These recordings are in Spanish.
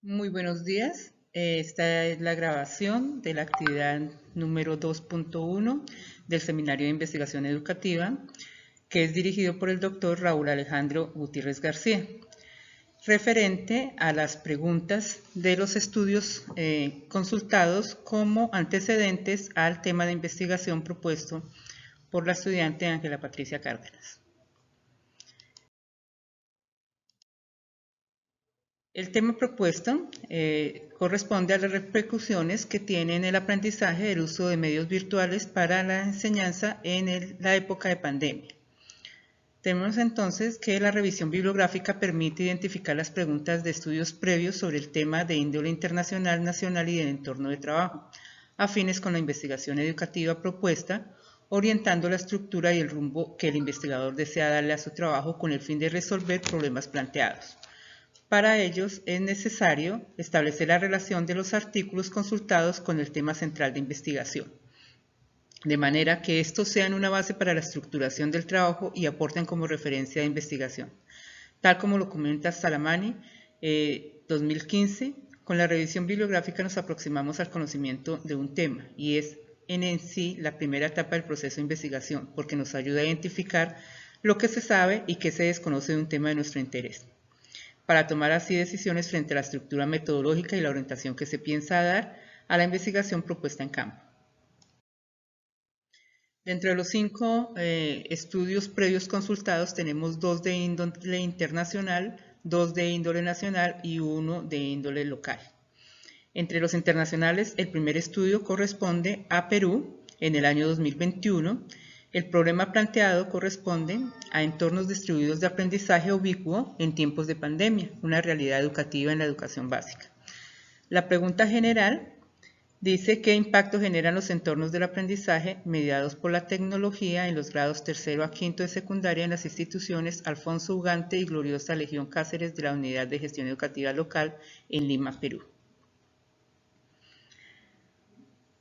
Muy buenos días. Esta es la grabación de la actividad número 2.1 del Seminario de Investigación Educativa, que es dirigido por el doctor Raúl Alejandro Gutiérrez García, referente a las preguntas de los estudios consultados como antecedentes al tema de investigación propuesto por la estudiante Ángela Patricia Cárdenas. El tema propuesto corresponde a las repercusiones que tiene en el aprendizaje el uso de medios virtuales para la enseñanza en la época de pandemia. Tenemos entonces que la revisión bibliográfica permite identificar las preguntas de estudios previos sobre el tema de índole internacional, nacional y del entorno de trabajo, afines con la investigación educativa propuesta, orientando la estructura y el rumbo que el investigador desea darle a su trabajo con el fin de resolver problemas planteados. Para ellos es necesario establecer la relación de los artículos consultados con el tema central de investigación, de manera que estos sean una base para la estructuración del trabajo y aporten como referencia de investigación. Tal como lo comenta Salamani, 2015, con la revisión bibliográfica nos aproximamos al conocimiento de un tema y es en sí la primera etapa del proceso de investigación, porque nos ayuda a identificar lo que se sabe y qué se desconoce de un tema de nuestro interés, para tomar así decisiones frente a la estructura metodológica y la orientación que se piensa dar a la investigación propuesta en campo. Dentro de los 5 estudios previos consultados tenemos 2 de índole internacional, 2 de índole nacional y 1 de índole local. Entre los internacionales, el primer estudio corresponde a Perú en el año 2021. El problema planteado corresponde a entornos distribuidos de aprendizaje ubicuo en tiempos de pandemia, una realidad educativa en la educación básica. La pregunta general dice qué impacto generan los entornos del aprendizaje mediados por la tecnología en los grados 3º a 5º de secundaria en las instituciones Alfonso Ugarte y Gloriosa Legión Cáceres de la Unidad de Gestión Educativa Local en Lima, Perú.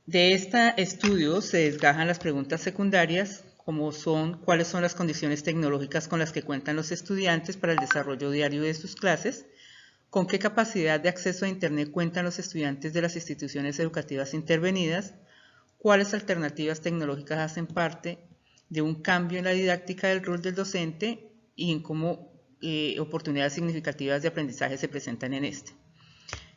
De este estudio se desgajan las preguntas secundarias, como son cuáles son las condiciones tecnológicas con las que cuentan los estudiantes para el desarrollo diario de sus clases, con qué capacidad de acceso a Internet cuentan los estudiantes de las instituciones educativas intervenidas, cuáles alternativas tecnológicas hacen parte de un cambio en la didáctica del rol del docente y en cómo oportunidades significativas de aprendizaje se presentan en este.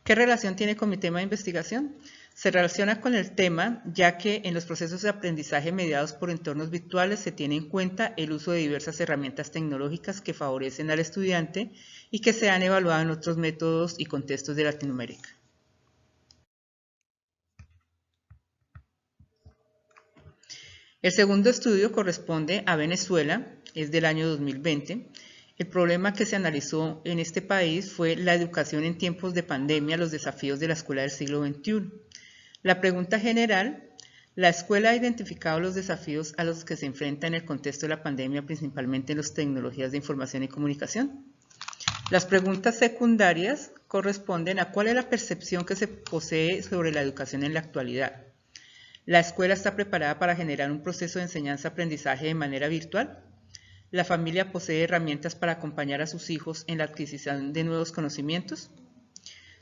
¿Qué relación tiene con mi tema de investigación? Se relaciona con el tema, ya que en los procesos de aprendizaje mediados por entornos virtuales se tiene en cuenta el uso de diversas herramientas tecnológicas que favorecen al estudiante y que se han evaluado en otros métodos y contextos de Latinoamérica. El segundo estudio corresponde a Venezuela, es del año 2020. El problema que se analizó en este país fue la educación en tiempos de pandemia, los desafíos de la escuela del siglo XXI. La pregunta general: ¿la escuela ha identificado los desafíos a los que se enfrenta en el contexto de la pandemia, principalmente en las tecnologías de información y comunicación? Las preguntas secundarias corresponden a cuál es la percepción que se posee sobre la educación en la actualidad. ¿La escuela está preparada para generar un proceso de enseñanza-aprendizaje de manera virtual? ¿La familia posee herramientas para acompañar a sus hijos en la adquisición de nuevos conocimientos?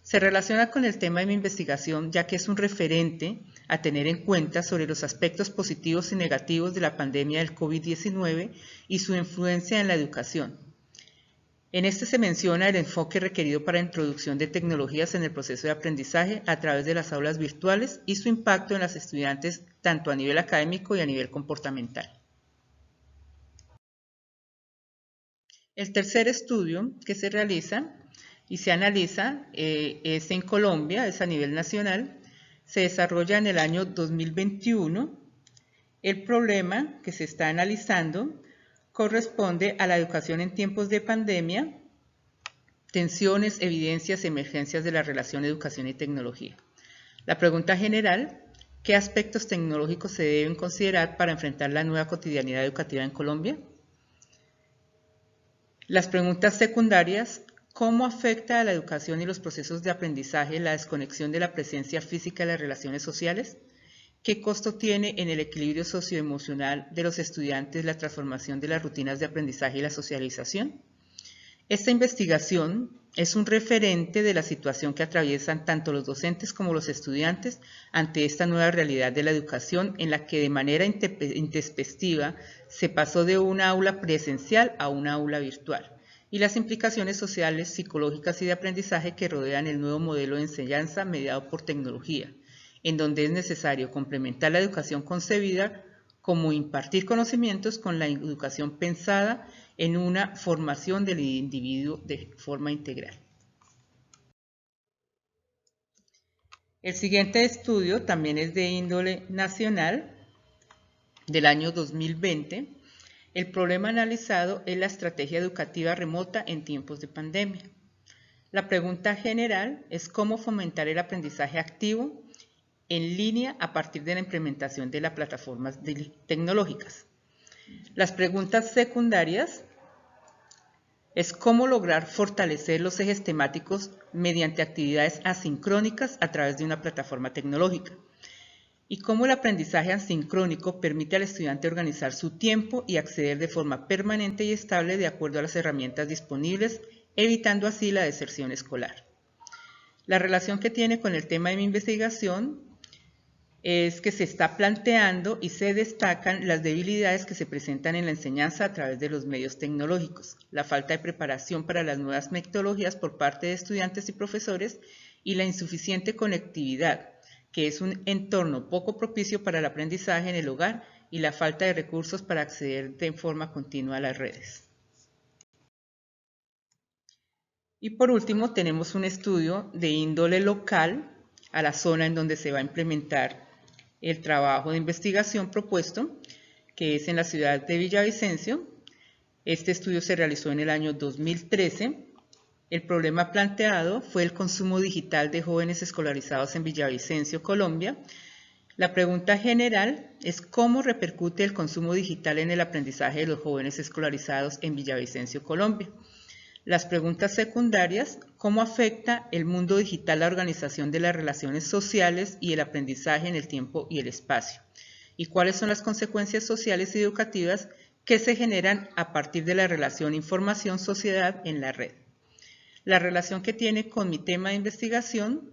Se relaciona con el tema de mi investigación, ya que es un referente a tener en cuenta sobre los aspectos positivos y negativos de la pandemia del COVID-19 y su influencia en la educación. En este se menciona el enfoque requerido para la introducción de tecnologías en el proceso de aprendizaje a través de las aulas virtuales y su impacto en los estudiantes tanto a nivel académico y a nivel comportamental. El tercer estudio que se realiza y se analiza es en Colombia, es a nivel nacional, se desarrolla en el año 2021. El problema que se está analizando corresponde a la educación en tiempos de pandemia, tensiones, evidencias, emergencias de la relación educación y tecnología. La pregunta general: ¿qué aspectos tecnológicos se deben considerar para enfrentar la nueva cotidianidad educativa en Colombia? Las preguntas secundarias: ¿cómo afecta a la educación y los procesos de aprendizaje la desconexión de la presencia física de las relaciones sociales? ¿Qué costo tiene en el equilibrio socioemocional de los estudiantes la transformación de las rutinas de aprendizaje y la socialización? Esta investigación es un referente de la situación que atraviesan tanto los docentes como los estudiantes ante esta nueva realidad de la educación en la que de manera intempestiva se pasó de una aula presencial a una aula virtual, y las implicaciones sociales, psicológicas y de aprendizaje que rodean el nuevo modelo de enseñanza mediado por tecnología, en donde es necesario complementar la educación concebida como impartir conocimientos con la educación pensada en una formación del individuo de forma integral. El siguiente estudio también es de índole nacional, del año 2020. El problema analizado es la estrategia educativa remota en tiempos de pandemia. La pregunta general es cómo fomentar el aprendizaje activo en línea a partir de la implementación de las plataformas tecnológicas. Las preguntas secundarias es cómo lograr fortalecer los ejes temáticos mediante actividades asincrónicas a través de una plataforma tecnológica, y cómo el aprendizaje asincrónico permite al estudiante organizar su tiempo y acceder de forma permanente y estable de acuerdo a las herramientas disponibles, evitando así la deserción escolar. La relación que tiene con el tema de mi investigación es que se está planteando y se destacan las debilidades que se presentan en la enseñanza a través de los medios tecnológicos, la falta de preparación para las nuevas metodologías por parte de estudiantes y profesores y la insuficiente conectividad, que es un entorno poco propicio para el aprendizaje en el hogar, y la falta de recursos para acceder de forma continua a las redes. Y por último tenemos un estudio de índole local a la zona en donde se va a implementar el trabajo de investigación propuesto, que es en la ciudad de Villavicencio. Este estudio se realizó en el año 2013. El problema planteado fue el consumo digital de jóvenes escolarizados en Villavicencio, Colombia. La pregunta general es cómo repercute el consumo digital en el aprendizaje de los jóvenes escolarizados en Villavicencio, Colombia. Las preguntas secundarias, ¿cómo afecta el mundo digital la organización de las relaciones sociales y el aprendizaje en el tiempo y el espacio? ¿Y cuáles son las consecuencias sociales y educativas que se generan a partir de la relación información-sociedad en la red? La relación que tiene con mi tema de investigación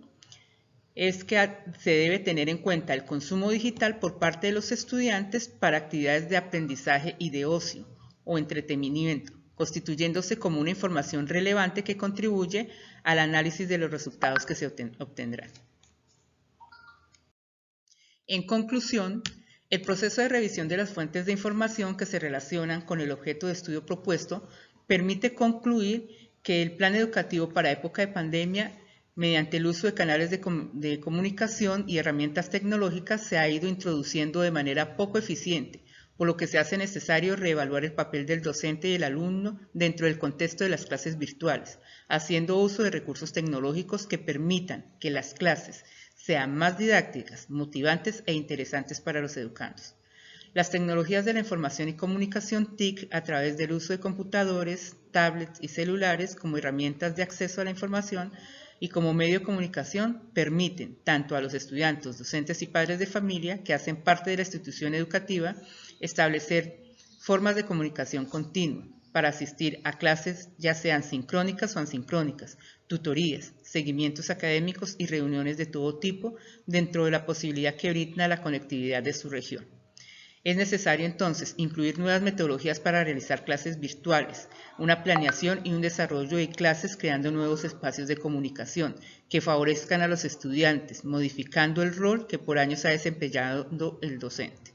es que se debe tener en cuenta el consumo digital por parte de los estudiantes para actividades de aprendizaje y de ocio o entretenimiento, constituyéndose como una información relevante que contribuye al análisis de los resultados que se obtendrán. En conclusión, el proceso de revisión de las fuentes de información que se relacionan con el objeto de estudio propuesto permite concluir que el plan educativo para época de pandemia, mediante el uso de canales de comunicación y herramientas tecnológicas, se ha ido introduciendo de manera poco eficiente, por lo que se hace necesario reevaluar el papel del docente y el alumno dentro del contexto de las clases virtuales, haciendo uso de recursos tecnológicos que permitan que las clases sean más didácticas, motivantes e interesantes para los educandos. Las tecnologías de la información y comunicación TIC, a través del uso de computadores, tablets y celulares como herramientas de acceso a la información y como medio de comunicación, permiten tanto a los estudiantes, docentes y padres de familia que hacen parte de la institución educativa establecer formas de comunicación continua para asistir a clases ya sean sincrónicas o asincrónicas, tutorías, seguimientos académicos y reuniones de todo tipo dentro de la posibilidad que brinda la conectividad de su región. Es necesario entonces incluir nuevas metodologías para realizar clases virtuales, una planeación y un desarrollo de clases creando nuevos espacios de comunicación que favorezcan a los estudiantes, modificando el rol que por años ha desempeñado el docente.